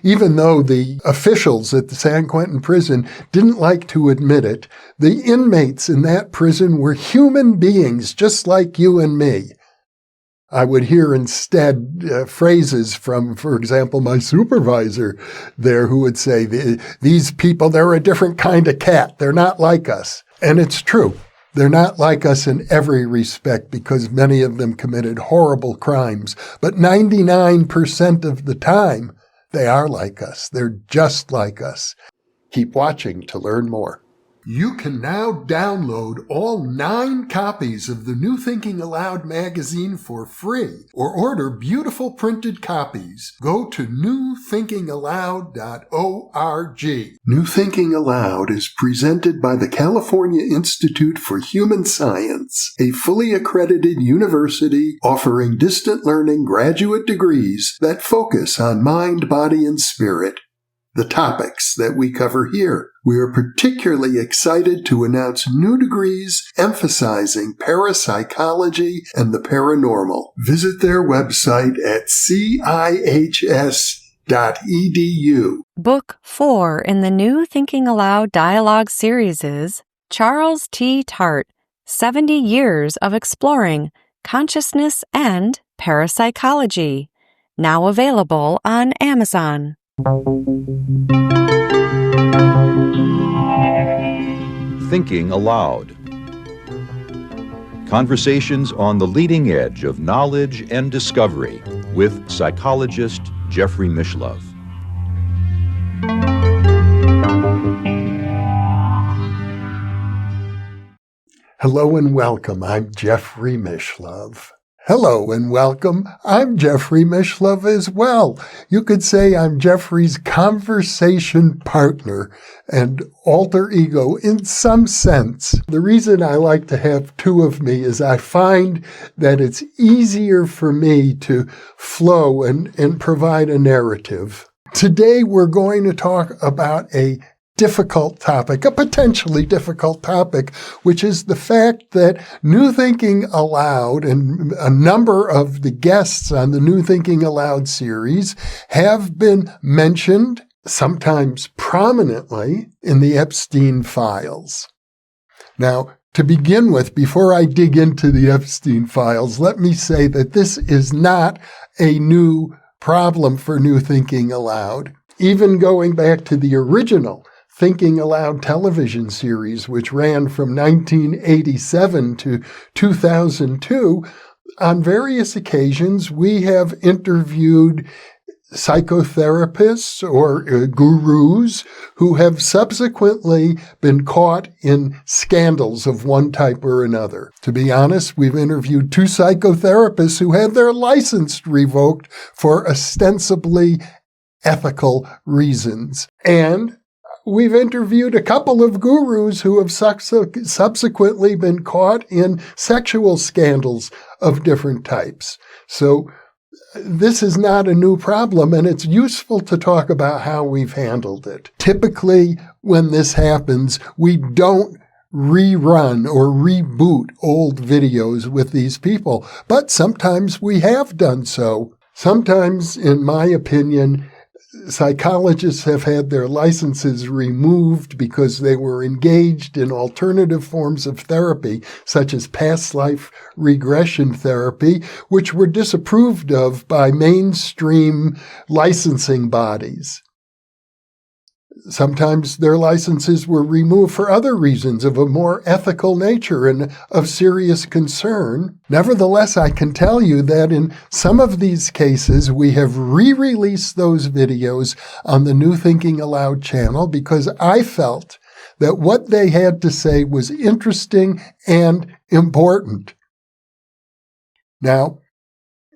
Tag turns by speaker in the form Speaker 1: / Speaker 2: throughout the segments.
Speaker 1: even though the officials at the San Quentin prison didn't like to admit it, the inmates in that prison were human beings just like you and me. I would hear instead phrases from, for example, my supervisor there who would say, these people, they're a different kind of cat. They're not like us. And it's true. They're not like us in every respect because many of them committed horrible crimes. But 99% of the time, they are like us. They're just like us. Keep watching to learn more. You can now download all 9 copies of the New Thinking Aloud magazine for free or order beautiful printed copies. Go to newthinkingaloud.org. New Thinking Aloud is presented by the California Institute for Human Science, a fully accredited university offering distant learning graduate degrees that focus on mind, body, and spirit. The topics that we cover here. We are particularly excited to announce new degrees emphasizing parapsychology and the paranormal. Visit their website at cihs.edu.
Speaker 2: Book 4 in the New Thinking Aloud dialogue series is Charles T. Tart, 70 Years of Exploring Consciousness and Parapsychology, now available on Amazon.
Speaker 3: Thinking Aloud. Conversations on the leading edge of knowledge and discovery with psychologist Jeffrey Mishlove.
Speaker 1: Hello and welcome. I'm Jeffrey Mishlove. Hello and welcome. I'm Jeffrey Mishlove as well. You could say I'm Jeffrey's conversation partner and alter ego in some sense. The reason I like to have 2 of me is I find that it's easier for me to flow and provide a narrative. Today we're going to talk about a difficult topic, a potentially difficult topic, which is the fact that New Thinking Aloud and a number of the guests on the New Thinking Aloud series have been mentioned, sometimes prominently, in the Epstein files. Now, to begin with, before I dig into the Epstein files, let me say that this is not a new problem for New Thinking Aloud. Even going back to the original Thinking Aloud television series, which ran from 1987 to 2002, on various occasions we have interviewed psychotherapists or gurus who have subsequently been caught in scandals of one type or another. To be honest, we've interviewed 2 psychotherapists who had their license revoked for ostensibly ethical reasons. And we've interviewed a couple of gurus who have subsequently been caught in sexual scandals of different types. So this is not a new problem, and it's useful to talk about how we've handled it. Typically, when this happens, we don't rerun or reboot old videos with these people, but sometimes we have done so. Sometimes, in my opinion, psychologists have had their licenses removed because they were engaged in alternative forms of therapy, such as past life regression therapy, which were disapproved of by mainstream licensing bodies. Sometimes their licenses were removed for other reasons of a more ethical nature and of serious concern. Nevertheless, I can tell you that in some of these cases, we have re-released those videos on the New Thinking Aloud channel because I felt that what they had to say was interesting and important. Now,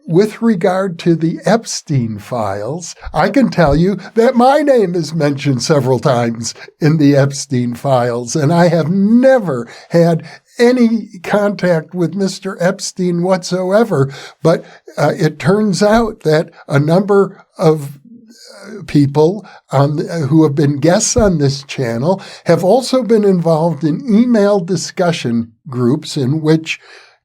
Speaker 1: with regard to the Epstein files, I can tell you that my name is mentioned several times in the Epstein files, and I have never had any contact with Mr. Epstein whatsoever. But it turns out that a number of people who have been guests on this channel have also been involved in email discussion groups in which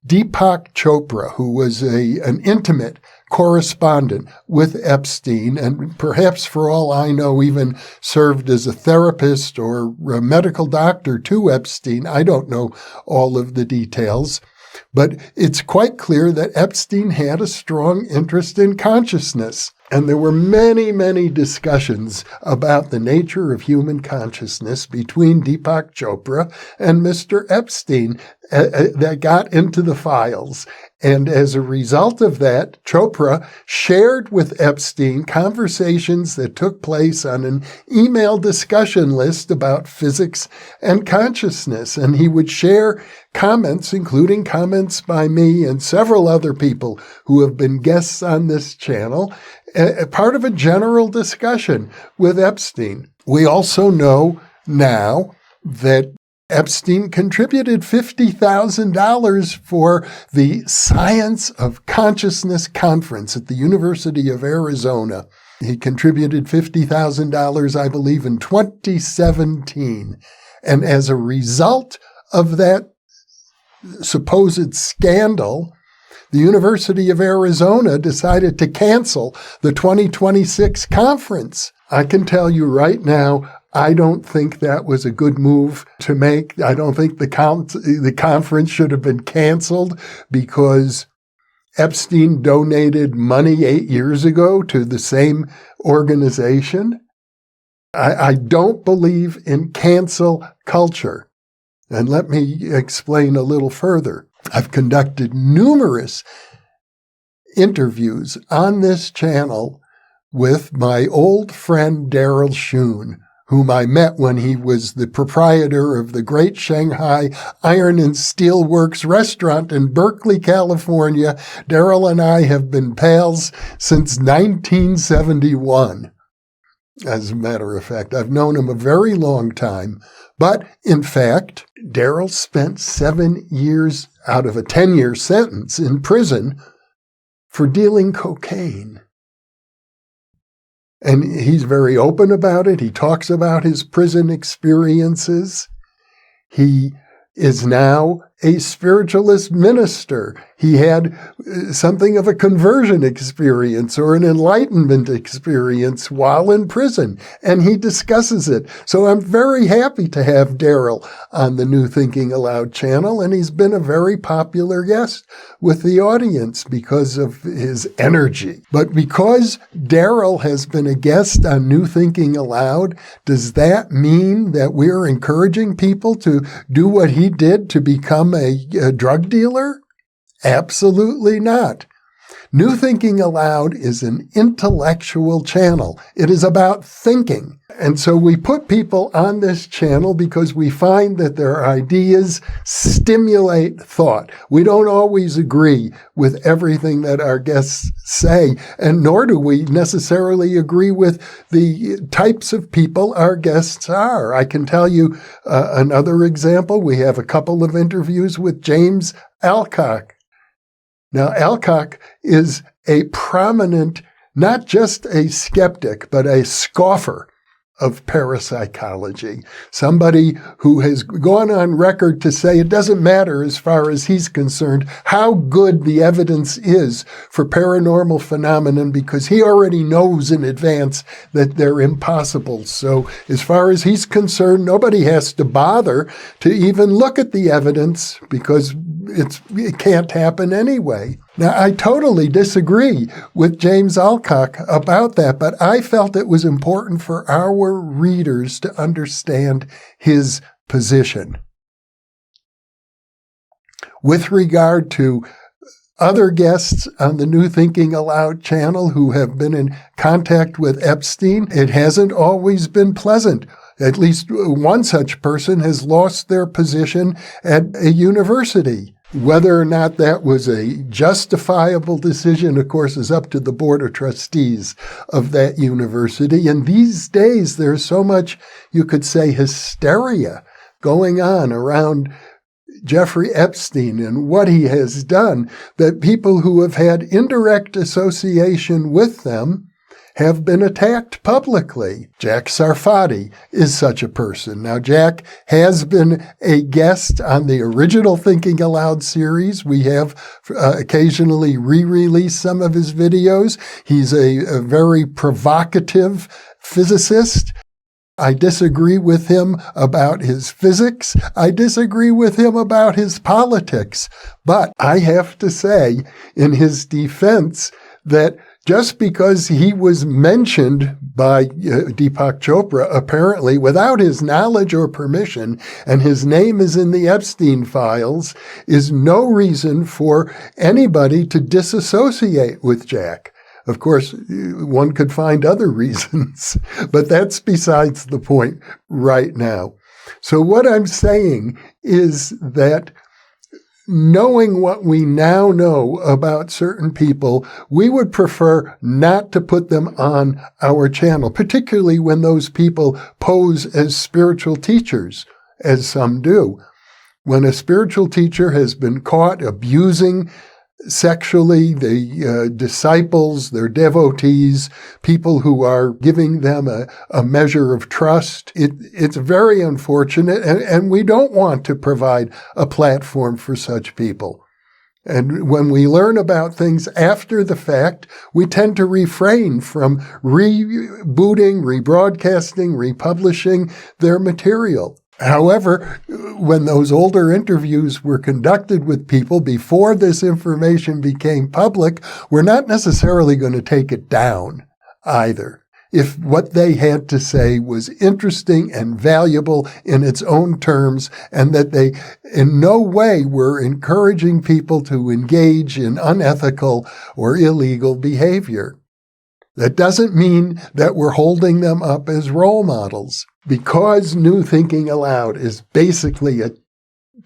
Speaker 1: Deepak Chopra, who was an intimate correspondent with Epstein, and perhaps for all I know even served as a therapist or a medical doctor to Epstein. I don't know all of the details. But it's quite clear that Epstein had a strong interest in consciousness. And there were many, many discussions about the nature of human consciousness between Deepak Chopra and Mr. Epstein that got into the files. And as a result of that, Chopra shared with Epstein conversations that took place on an email discussion list about physics and consciousness. And he would share comments, including comments by me and several other people who have been guests on this channel, part of a general discussion with Epstein. We also know now that Epstein contributed $50,000 for the Science of Consciousness Conference at the University of Arizona. He contributed $50,000, I believe, in 2017. And as a result of that supposed scandal, the University of Arizona decided to cancel the 2026 conference. I can tell you right now, I don't think that was a good move to make. I don't think the conference should have been canceled because Epstein donated money 8 years ago to the same organization. I don't believe in cancel culture. And let me explain a little further. I've conducted numerous interviews on this channel with my old friend Daryl Schoon, whom I met when he was the proprietor of the Great Shanghai Iron and Steel Works restaurant in Berkeley, California. Daryl and I have been pals since 1971. As a matter of fact, I've known him a very long time. But in fact, Daryl spent 7 years out of a 10-year sentence in prison for dealing cocaine. And he's very open about it. He talks about his prison experiences. He is now a spiritualist minister. He had something of a conversion experience or an enlightenment experience while in prison, and he discusses it. So I'm very happy to have Daryl on the New Thinking Aloud channel, and he's been a very popular guest with the audience because of his energy. But because Daryl has been a guest on New Thinking Aloud, does that mean that we're encouraging people to do what he did to become a drug dealer? Absolutely not. New Thinking Aloud is an intellectual channel. It is about thinking. And so we put people on this channel because we find that their ideas stimulate thought. We don't always agree with everything that our guests say, and nor do we necessarily agree with the types of people our guests are. I can tell you another example. We have a couple of interviews with James Alcock. Now, Alcock is a prominent, not just a skeptic, but a scoffer of parapsychology. Somebody who has gone on record to say it doesn't matter as far as he's concerned how good the evidence is for paranormal phenomenon because he already knows in advance that they're impossible. So as far as he's concerned, nobody has to bother to even look at the evidence because it can't happen anyway. Now, I totally disagree with James Alcock about that, but I felt it was important for our readers to understand his position. With regard to other guests on the New Thinking Aloud channel who have been in contact with Epstein, it hasn't always been pleasant. At least one such person has lost their position at a university. Whether or not that was a justifiable decision, of course, is up to the board of trustees of that university. And these days, there's so much, you could say, hysteria going on around Jeffrey Epstein and what he has done, that people who have had indirect association with them have been attacked publicly. Jack Sarfati is such a person. Now, Jack has been a guest on the original Thinking Aloud series. We have occasionally re-released some of his videos. He's a very provocative physicist. I disagree with him about his physics. I disagree with him about his politics. But I have to say, in his defense, that just because he was mentioned by Deepak Chopra, apparently without his knowledge or permission, and his name is in the Epstein files, is no reason for anybody to disassociate with Jack. Of course, one could find other reasons, but that's besides the point right now. So what I'm saying is that knowing what we now know about certain people, we would prefer not to put them on our channel, particularly when those people pose as spiritual teachers, as some do. When a spiritual teacher has been caught abusing sexually the disciples, their devotees, people who are giving them a measure of trust. It's very unfortunate, and we don't want to provide a platform for such people. And when we learn about things after the fact, we tend to refrain from rebooting, rebroadcasting, republishing their material. However, when those older interviews were conducted with people before this information became public, we're not necessarily going to take it down either. If what they had to say was interesting and valuable in its own terms, and that they in no way were encouraging people to engage in unethical or illegal behavior. That doesn't mean that we're holding them up as role models. Because New Thinking Aloud is basically a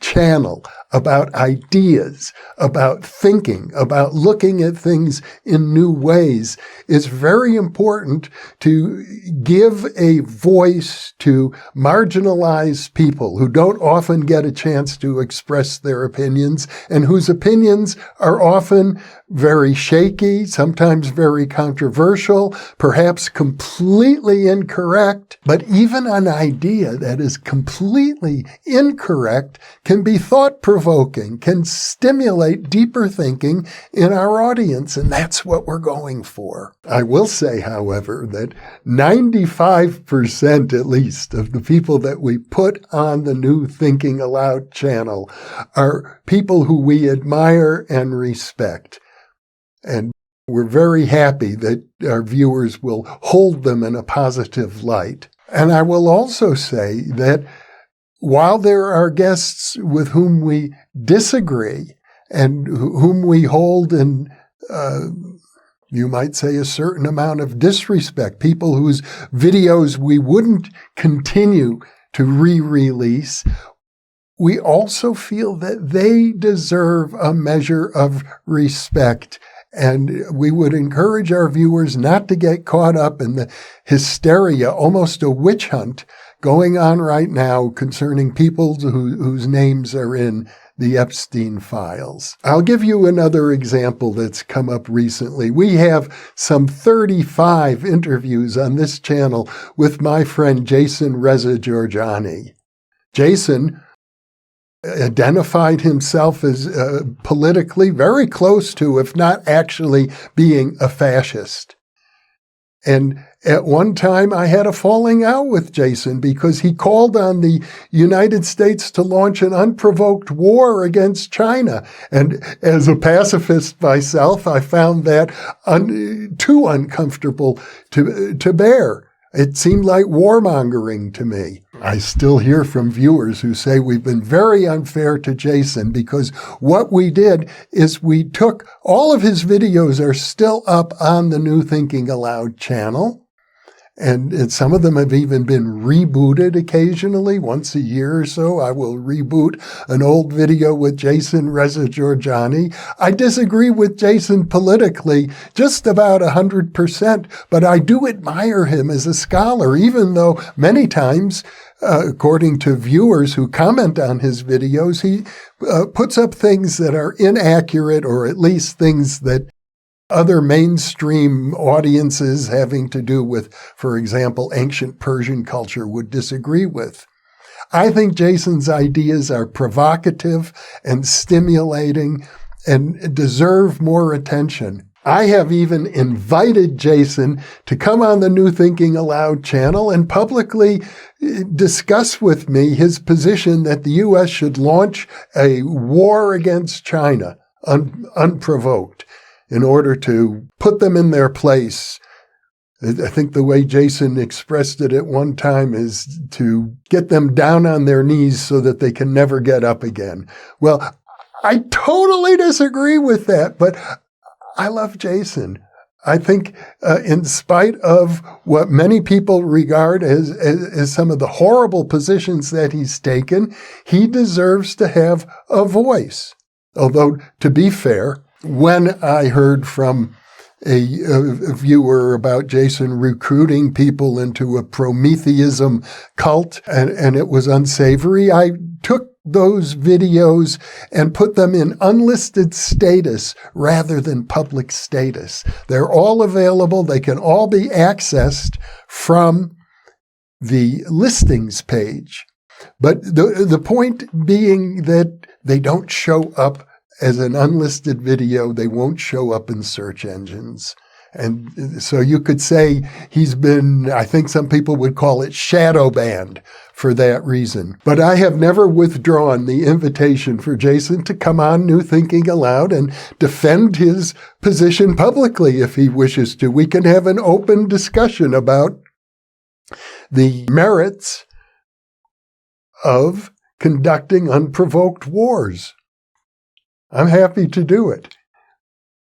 Speaker 1: channel about ideas, about thinking, about looking at things in new ways, it's very important to give a voice to marginalized people who don't often get a chance to express their opinions and whose opinions are often very shaky, sometimes very controversial, perhaps completely incorrect. But even an idea that is completely incorrect can be thought-provoking, can stimulate deeper thinking in our audience, and that's what we're going for. I will say, however, that 95% at least of the people that we put on the New Thinking Aloud channel are people who we admire and respect. And we're very happy that our viewers will hold them in a positive light. And I will also say that while there are guests with whom we disagree and whom we hold in, you might say, a certain amount of disrespect, people whose videos we wouldn't continue to re-release, we also feel that they deserve a measure of respect. And we would encourage our viewers not to get caught up in the hysteria, almost a witch hunt, going on right now concerning people whose names are in the Epstein files. I'll give you another example that's come up recently. We have some 35 interviews on this channel with my friend Jason Reza Georgiani. Jason identified himself as politically very close to, if not actually being a fascist. And at one time, I had a falling out with Jason because he called on the United States to launch an unprovoked war against China. And as a pacifist myself, I found that too uncomfortable to bear. It seemed like warmongering to me. I still hear from viewers who say we've been very unfair to Jason because what we did is we took all of his videos are still up on the New Thinking Aloud channel. And some of them have even been rebooted occasionally. Once a year or so, I will reboot an old video with Jason Reza Georgiani. I disagree with Jason politically just about 100%, but I do admire him as a scholar, even though many times, according to viewers who comment on his videos, he puts up things that are inaccurate or at least things that other mainstream audiences having to do with, for example, ancient Persian culture would disagree with. I think Jason's ideas are provocative and stimulating and deserve more attention. I have even invited Jason to come on the New Thinking Aloud channel and publicly discuss with me his position that the U.S. should launch a war against China unprovoked in order to put them in their place. I think the way Jason expressed it at one time is to get them down on their knees so that they can never get up again. Well, I totally disagree with that, but I love Jason. I think in spite of what many people regard as some of the horrible positions that he's taken, he deserves to have a voice. Although, to be fair, when I heard from a viewer about Jason recruiting people into a Prometheism cult and it was unsavory, I took those videos and put them in unlisted status rather than public status. They're all available. They can all be accessed from the listings page. But the point being that they don't show up as an unlisted video. They won't show up in search engines. And so you could say he's been, I think some people would call it shadow banned for that reason. But I have never withdrawn the invitation for Jason to come on New Thinking Aloud and defend his position publicly if he wishes to. We can have an open discussion about the merits of conducting unprovoked wars. I'm happy to do it.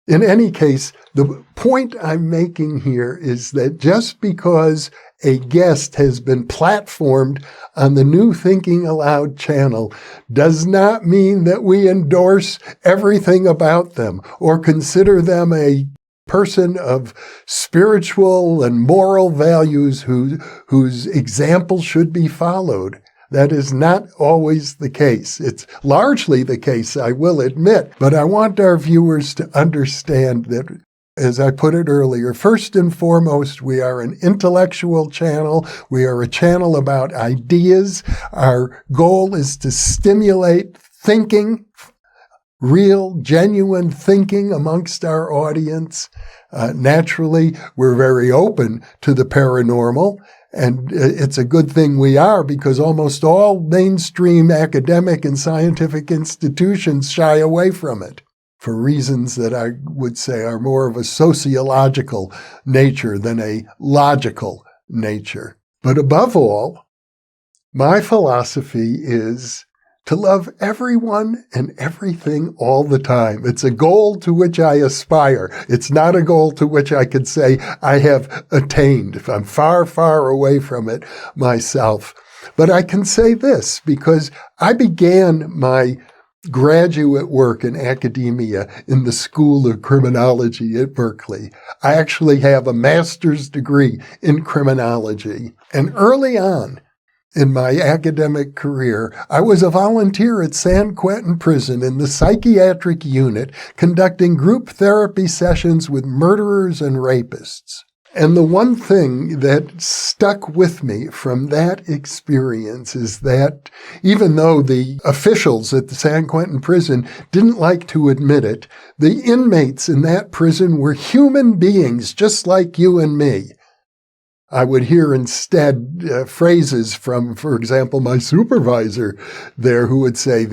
Speaker 1: In any case, the point I'm making here is that just because a guest has been platformed on the New Thinking Aloud channel does not mean that we endorse everything about them or consider them a person of spiritual and moral values whose example should be followed. That is not always the case. It's largely the case, I will admit, but I want our viewers to understand that, as I put it earlier, first and foremost, we are an intellectual channel. We are a channel about ideas. Our goal is to stimulate thinking, real, genuine thinking amongst our audience. Naturally, we're very open to the paranormal. And it's a good thing we are, because almost all mainstream academic and scientific institutions shy away from it for reasons that I would say are more of a sociological nature than a logical nature. But above all, my philosophy is to love everyone and everything all the time. It's a goal to which I aspire. It's not a goal to which I could say I have attained. I'm far, far away from it myself. But I can say this, because I began my graduate work in academia in the School of Criminology at Berkeley. I actually have a master's degree in criminology. And early on in my academic career, I was a volunteer at San Quentin Prison in the psychiatric unit, conducting group therapy sessions with murderers and rapists. And the one thing that stuck with me from that experience is that even though the officials at the San Quentin Prison didn't like to admit it, the inmates in that prison were human beings just like you and me. I would hear instead phrases from, for example, my supervisor there, who would say,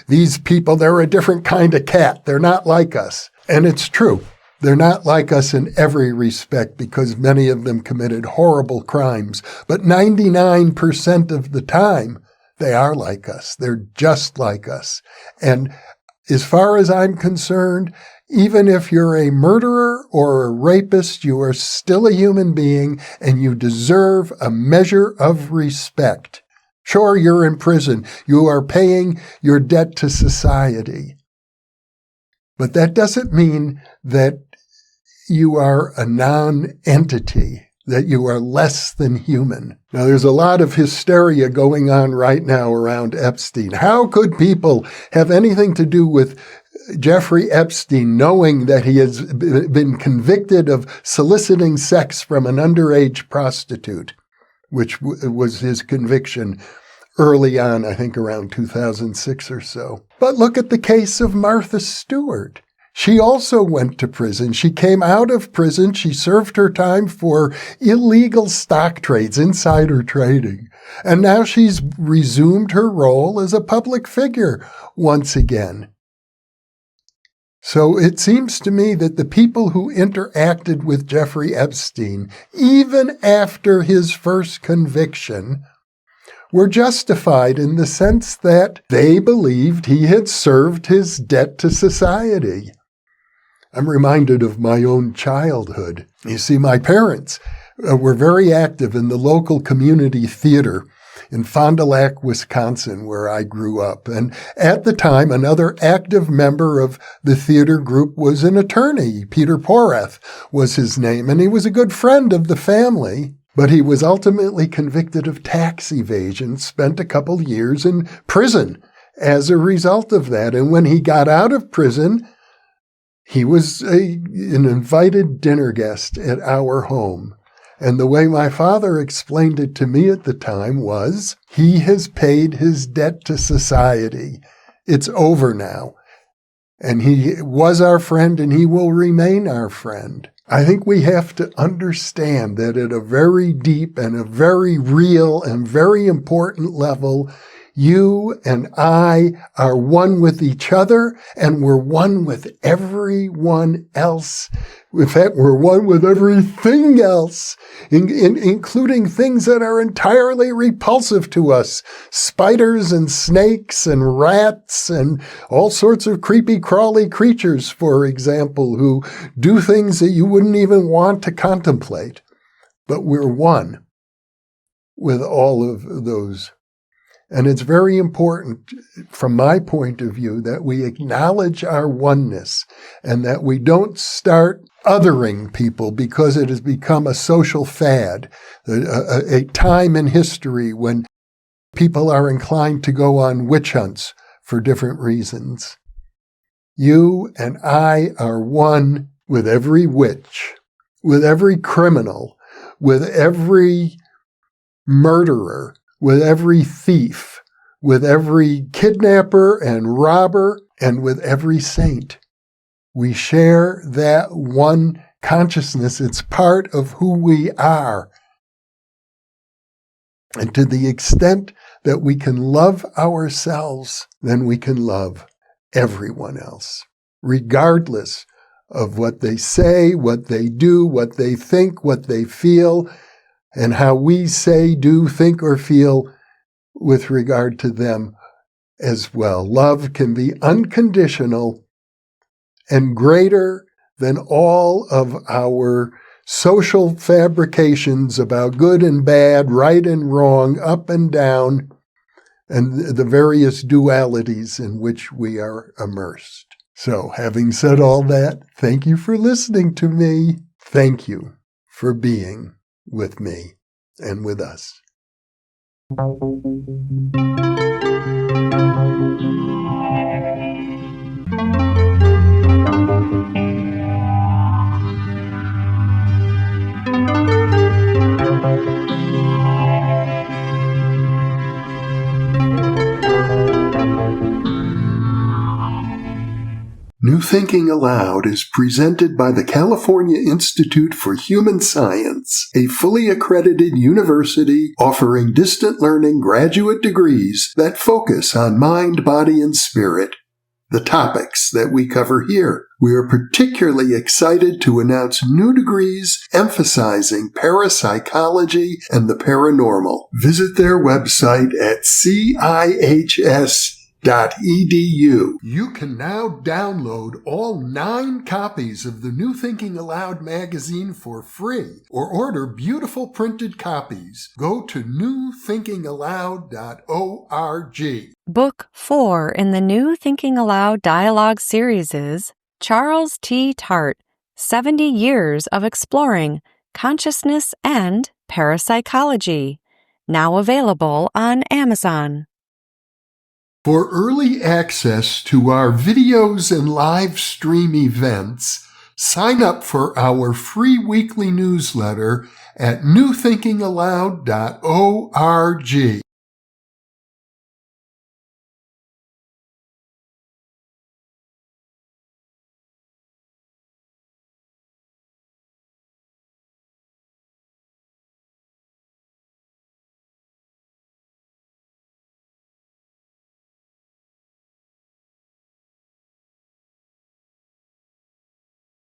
Speaker 1: these people, they're a different kind of cat. They're not like us. And it's true. They're not like us in every respect, because many of them committed horrible crimes. But 99% of the time, they are like us. They're just like us. And as far as I'm concerned, even if you're a murderer or a rapist, you are still a human being and you deserve a measure of respect. Sure, you're in prison. You are paying your debt to society. But that doesn't mean that you are a non-entity, that you are less than human. Now, there's a lot of hysteria going on right now around Epstein. How could people have anything to do with Jeffrey Epstein, knowing that he has been convicted of soliciting sex from an underage prostitute, which was his conviction early on, I think around 2006 or so. But look at the case of Martha Stewart. She also went to prison. She came out of prison. She served her time for illegal stock trades, insider trading. And now she's resumed her role as a public figure once again. So it seems to me that the people who interacted with Jeffrey Epstein, even after his first conviction, were justified in the sense that they believed he had served his debt to society. I'm reminded of my own childhood. You see, my parents were very active in the local community theater in Fond du Lac, Wisconsin, where I grew up. And at the time, another active member of the theater group was an attorney. Peter Porath was his name, and he was a good friend of the family. But he was ultimately convicted of tax evasion, spent a couple years in prison as a result of that. And when he got out of prison, he was an invited dinner guest at our home. And the way my father explained it to me at the time was, he has paid his debt to society. It's over now. And he was our friend, and he will remain our friend. I think we have to understand that at a very deep and a very real and very important level, you and I are one with each other, and we're one with everyone else. In fact, we're one with everything else, including things that are entirely repulsive to us. Spiders and snakes and rats and all sorts of creepy, crawly creatures, for example, who do things that you wouldn't even want to contemplate. But we're one with all of those. And it's very important, from my point of view, that we acknowledge our oneness and that we don't start othering people because it has become a social fad, a time in history when people are inclined to go on witch hunts for different reasons. You and I are one with every witch, with every criminal, with every murderer, with every thief, with every kidnapper and robber, and with every saint. We share that one consciousness. It's part of who we are. And to the extent that we can love ourselves, then we can love everyone else, regardless of what they say, what they do, what they think, what they feel, and how we say, do, think, or feel with regard to them as well. Love can be unconditional and greater than all of our social fabrications about good and bad, right and wrong, up and down, and the various dualities in which we are immersed. So, having said all that, thank you for listening to me. Thank you for being with me and with us. New Thinking Aloud is presented by the California Institute for Human Science, a fully accredited university offering distant learning graduate degrees that focus on mind, body, and spirit. The topics that we cover here. We are particularly excited to announce new degrees emphasizing parapsychology and the paranormal. Visit their website at CIHS.edu. You can now download all 9 copies of the New Thinking Aloud magazine for free, or order beautiful printed copies. Go to newthinkingaloud.org.
Speaker 2: Book 4 in the New Thinking Aloud dialogue series is Charles T. Tart, 70 Years of Exploring Consciousness and Parapsychology, now available on Amazon.
Speaker 1: For early access to our videos and live stream events, sign up for our free weekly newsletter at newthinkingaloud.org.